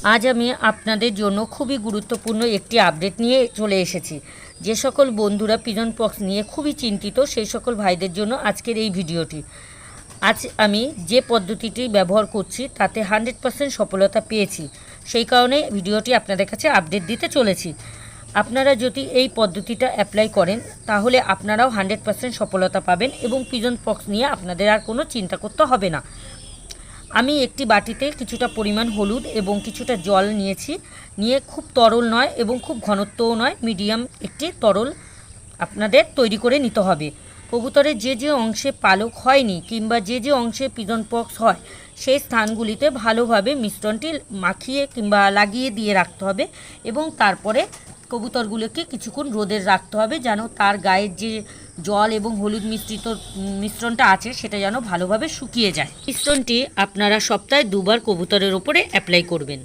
আজ আমি আপনাদের জন্য খুবই গুরুত্বপূর্ণ একটি আপডেট নিয়ে চলে এসেছি। যে সকল বন্ধুরা পিজন পক্স নিয়ে খুবই চিন্তিত সেই সকল ভাইদের জন্য আজকের এই ভিডিওটি। আজ আমি যে পদ্ধতিটি ব্যবহার করছি তাতে 100% সফলতা পেয়েছি, সেই কারণে ভিডিওটি আপনাদের কাছে আপডেট দিতে চলেছি। আপনারা যদি এই পদ্ধতিটা অ্যাপ্লাই করেন তাহলে আপনারাও 100% সফলতা পাবেন এবং পিজন পক্স নিয়ে আপনাদের আর কোনো চিন্তা করতে হবে না। আমি একটি বাটিতে কিছুটা পরিমাণ হলুদ এবং কিছুটা জল নিয়েছি। নিয়ে খুব তরল নয় এবং খুব ঘনত্বও নয়, মিডিয়াম একটি তরল আপনাদের তৈরি করে নিতে হবে। কবুতরের যে যে অংশে পালক হয়নি কিংবা যে যে অংশে পিজন পক্স হয় সেই স্থানগুলিতে ভালোভাবে মিশ্রণটি মাখিয়ে কিংবা লাগিয়ে দিয়ে রাখতে হবে এবং তারপরে কবুতরগুলোকে কিছুক্ষণ রোদে রাখতে হবে, যেন তার গায়ের যে জল এবং হলুদ মিশ্রণটা আছে সেটা যেন ভালোভাবে শুকিয়ে যায়। মিশ্রণটি আপনারা সপ্তাহে 2 বার কবুতরের ওপরে অ্যাপ্লাই করবেন।